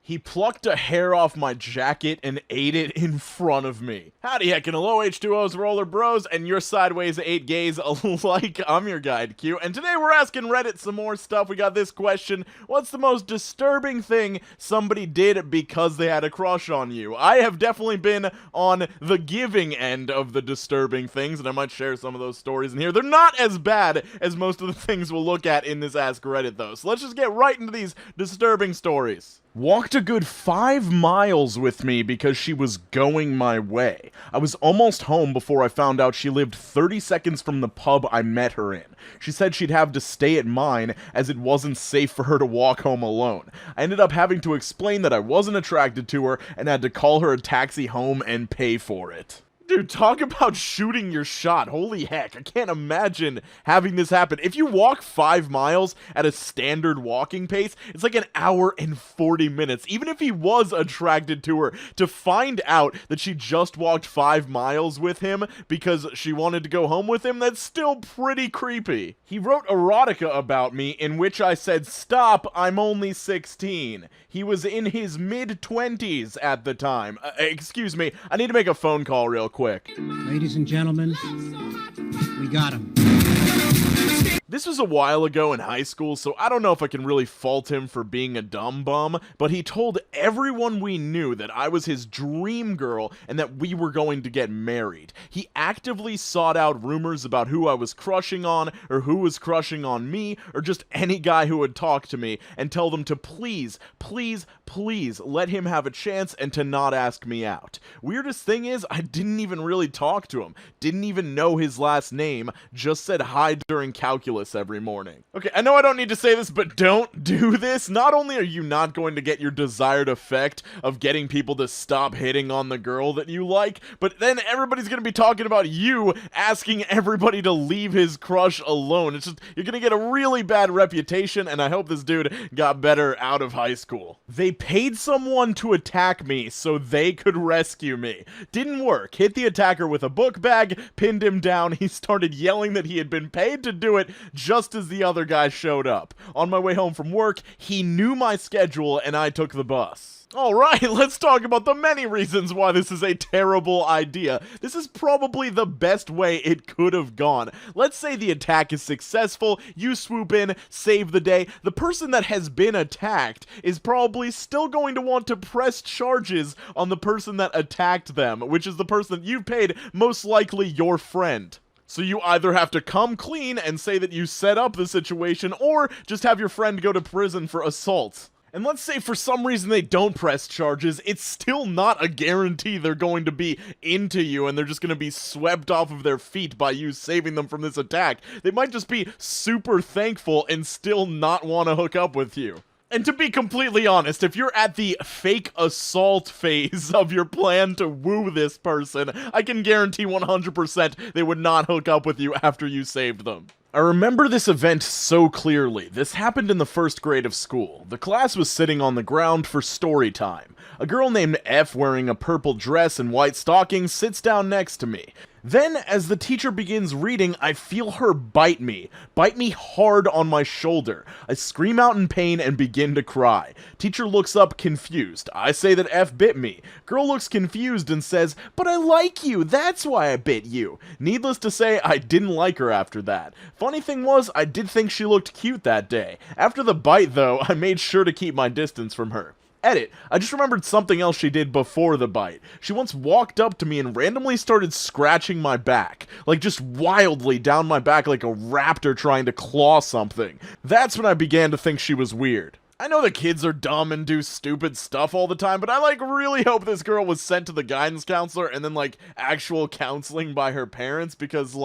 He plucked a hair off my jacket and ate it in front of me. Howdy heckin' hello H2O's roller bros and your sideways 8 gays alike. I'm your guide Q, and today we're asking Reddit some more stuff. We got this question: what's the most disturbing thing somebody did because they had a crush on you? I have definitely been on the giving end of the disturbing things, and I might share some of those stories in here. They're not as bad as most of the things we'll look at in this Ask Reddit though, so let's just get right into these disturbing stories. Walked a good 5 miles with me because she was going my way. I was almost home before I found out she lived 30 seconds from the pub I met her in. She said she'd have to stay at mine as it wasn't safe for her to walk home alone. I ended up having to explain that I wasn't attracted to her and had to call her a taxi home and pay for it. Dude, talk about shooting your shot. Holy heck, I can't imagine having this happen. If you walk 5 miles at a standard walking pace, it's like an hour and 40 minutes. Even if he was attracted to her, to find out that she just walked 5 miles with him because she wanted to go home with him, that's still pretty creepy. He wrote erotica about me in which I said, "Stop, I'm only 16. He was in his mid-20s at the time. Excuse me, I need to make a phone call real quick. Ladies and gentlemen, we got him. This was a while ago in high school, so I don't know if I can really fault him for being a dumb bum, but he told everyone we knew that I was his dream girl and that we were going to get married. He actively sought out rumors about who I was crushing on, or who was crushing on me, or just any guy who would talk to me, and tell them to please, please, please let him have a chance and to not ask me out. Weirdest thing is, I didn't even really talk to him, didn't even know his last name, just said hi during calculus every morning. Okay, I know I don't need to say this, but don't do this. Not only are you not going to get your desired effect of getting people to stop hitting on the girl that you like, but then everybody's gonna be talking about you asking everybody to leave his crush alone. It's just, you're gonna get a really bad reputation, and I hope this dude got better out of high school. They paid someone to attack me so they could rescue me. Didn't work. Hit the attacker with a book bag, pinned him down, he started yelling that he had been paid to do it just as the other guy showed up. On my way home from work, he knew my schedule and I took the bus. Alright, let's talk about the many reasons why this is a terrible idea. This is probably the best way it could have gone. Let's say the attack is successful, you swoop in, save the day. The person that has been attacked is probably still going to want to press charges on the person that attacked them, which is the person that you paid, most likely your friend. So you either have to come clean and say that you set up the situation, or just have your friend go to prison for assault. And let's say for some reason they don't press charges, it's still not a guarantee they're going to be into you and they're just going to be swept off of their feet by you saving them from this attack. They might just be super thankful and still not want to hook up with you. And to be completely honest, if you're at the fake assault phase of your plan to woo this person, I can guarantee 100% they would not hook up with you after you saved them. I remember this event so clearly. This happened in the first grade of school. The class was sitting on the ground for story time. A girl named F wearing a purple dress and white stockings sits down next to me. Then, as the teacher begins reading, I feel her bite me hard on my shoulder. I scream out in pain and begin to cry. Teacher looks up confused. I say that F bit me. Girl looks confused and says, "But I like you, that's why I bit you." Needless to say, I didn't like her after that. Funny thing was, I did think she looked cute that day. After the bite though, I made sure to keep my distance from her. Edit. I just remembered something else she did before the bite. She once walked up to me and randomly started scratching my back. Like just wildly down my back like a raptor trying to claw something. That's when I began to think she was weird. I know the kids are dumb and do stupid stuff all the time, but I really hope this girl was sent to the guidance counselor and then actual counseling by her parents, because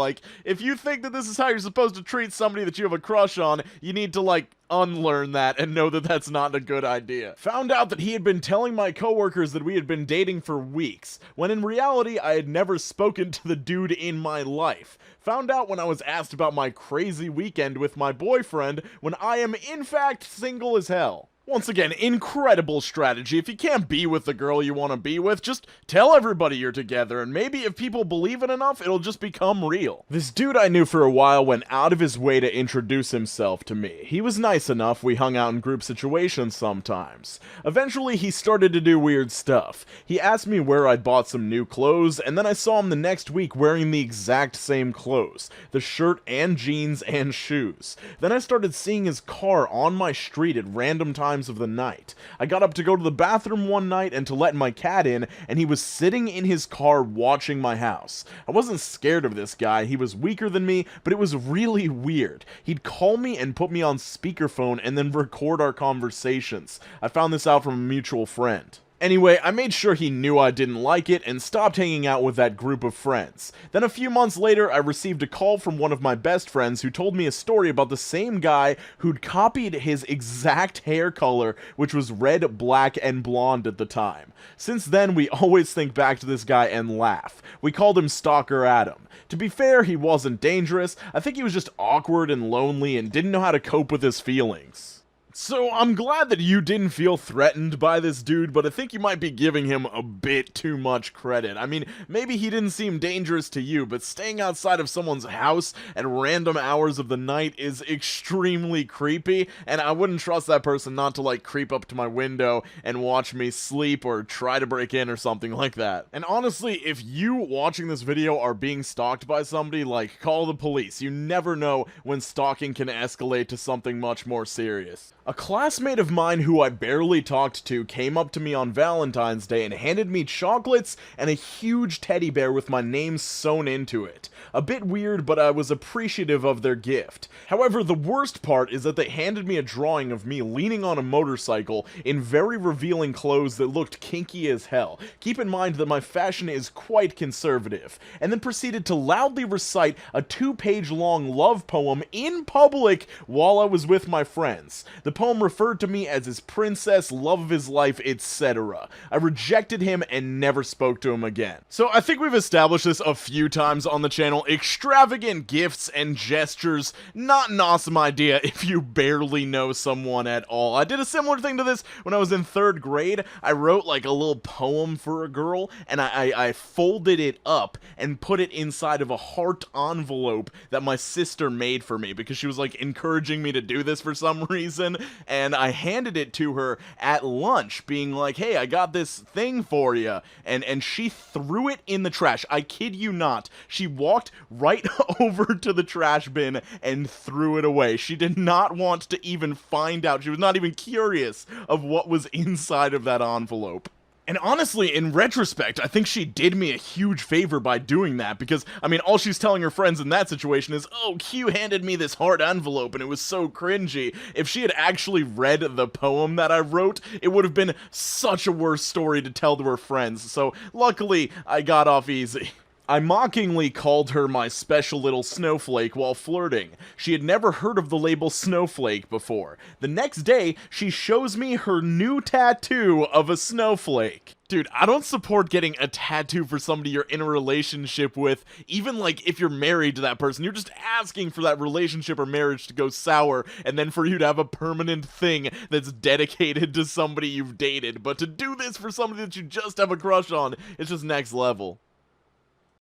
if you think that this is how you're supposed to treat somebody that you have a crush on, you need to unlearn that and know that that's not a good idea. Found out that he had been telling my coworkers that we had been dating for weeks, when in reality I had never spoken to the dude in my life. Found out when I was asked about my crazy weekend with my boyfriend, when I am in fact single as hell. Once again, incredible strategy. If you can't be with the girl you want to be with, just tell everybody you're together, and maybe if people believe it enough, it'll just become real. This dude I knew for a while went out of his way to introduce himself to me. He was nice enough, we hung out in group situations sometimes. Eventually, he started to do weird stuff. He asked me where I'd bought some new clothes, and then I saw him the next week wearing the exact same clothes. The shirt and jeans and shoes. Then I started seeing his car on my street at random times of the night. I got up to go to the bathroom one night and to let my cat in, and he was sitting in his car watching my house. I wasn't scared of this guy, he was weaker than me, but it was really weird. He'd call me and put me on speakerphone and then record our conversations. I found this out from a mutual friend. Anyway, I made sure he knew I didn't like it and stopped hanging out with that group of friends. Then a few months later, I received a call from one of my best friends who told me a story about the same guy who'd copied his exact hair color, which was red, black, and blonde at the time. Since then, we always think back to this guy and laugh. We called him Stalker Adam. To be fair, he wasn't dangerous. I think he was just awkward and lonely and didn't know how to cope with his feelings. So, I'm glad that you didn't feel threatened by this dude, but I think you might be giving him a bit too much credit. I mean, maybe he didn't seem dangerous to you, but staying outside of someone's house at random hours of the night is extremely creepy, and I wouldn't trust that person not to, like, creep up to my window and watch me sleep or try to break in or something like that. And honestly, if you watching this video are being stalked by somebody, like, call the police. You never know when stalking can escalate to something much more serious. A classmate of mine who I barely talked to came up to me on Valentine's Day and handed me chocolates and a huge teddy bear with my name sewn into it. A bit weird, but I was appreciative of their gift. However, the worst part is that they handed me a drawing of me leaning on a motorcycle in very revealing clothes that looked kinky as hell. Keep in mind that my fashion is quite conservative. And then proceeded to loudly recite a 2-page long love poem in public while I was with my friends. The poem referred to me as his princess, love of his life, etc. I rejected him and never spoke to him again. So I think we've established this a few times on the channel. Extravagant gifts and gestures, not an awesome idea if you barely know someone at all. I did a similar thing to this when I was in 3rd grade. I wrote like a little poem for a girl, and I folded it up and put it inside of a heart envelope that my sister made for me because she was like encouraging me to do this for some reason. And I handed it to her at lunch, being like, hey, I got this thing for you. And she threw it in the trash. I kid you not. She walked right over to the trash bin and threw it away. She did not want to even find out. She was not even curious of what was inside of that envelope. And honestly, in retrospect, I think she did me a huge favor by doing that, because, I mean, all she's telling her friends in that situation is, oh, Q handed me this heart envelope and it was so cringy. If she had actually read the poem that I wrote, it would have been such a worse story to tell to her friends, so luckily, I got off easy. I mockingly called her my special little snowflake while flirting. She had never heard of the label snowflake before. The next day, she shows me her new tattoo of a snowflake. Dude, I don't support getting a tattoo for somebody you're in a relationship with, even like if you're married to that person. You're just asking for that relationship or marriage to go sour, and then for you to have a permanent thing that's dedicated to somebody you've dated. But to do this for somebody that you just have a crush on, it's just next level.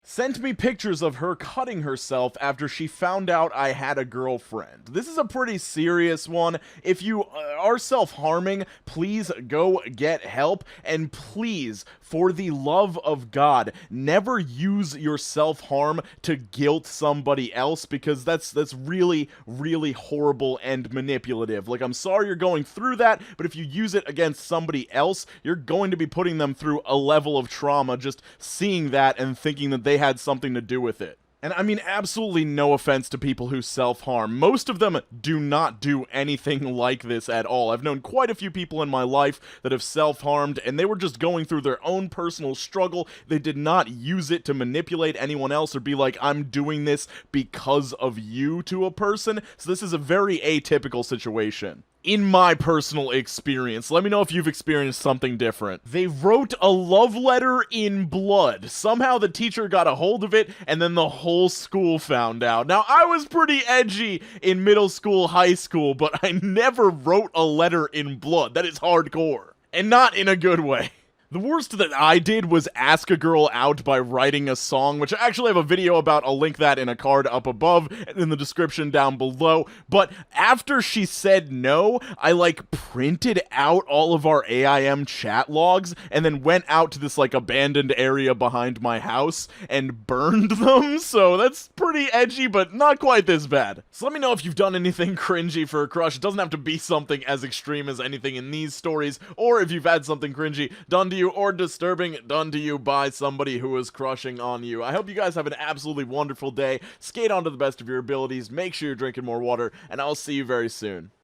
Sent me pictures of her cutting herself after she found out I had a girlfriend. This is a pretty serious one. If you are self-harming, please go get help, and please, for the love of God, never use your self-harm to guilt somebody else, because that's really, really horrible and manipulative. Like, I'm sorry you're going through that, but if you use it against somebody else, you're going to be putting them through a level of trauma just seeing that and thinking that they had something to do with it. And I mean, absolutely no offense to people who self-harm. Most of them do not do anything like this at all. I've known quite a few people in my life that have self-harmed, and they were just going through their own personal struggle. They did not use it to manipulate anyone else or be like, I'm doing this because of you to a person. So this is a very atypical situation. in my personal experience. Let me know if you've experienced something different. They wrote a love letter in blood. Somehow the teacher got a hold of it, and then the whole school found out. Now, I was pretty edgy in middle school, high school, but I never wrote a letter in blood. That is hardcore. And not in a good way. The worst that I did was ask a girl out by writing a song, which I actually have a video about. I'll link that in a card up above and in the description down below. But after she said no, I printed out all of our AIM chat logs and then went out to this abandoned area behind my house and burned them. So that's pretty edgy, but not quite this bad. So let me know if you've done anything cringy for a crush. It doesn't have to be something as extreme as anything in these stories, or if you've had something cringy done to you or disturbing done to you by somebody who is crushing on you. I hope you guys have an absolutely wonderful day. Skate on to the best of your abilities. Make sure you're drinking more water, and I'll see you very soon.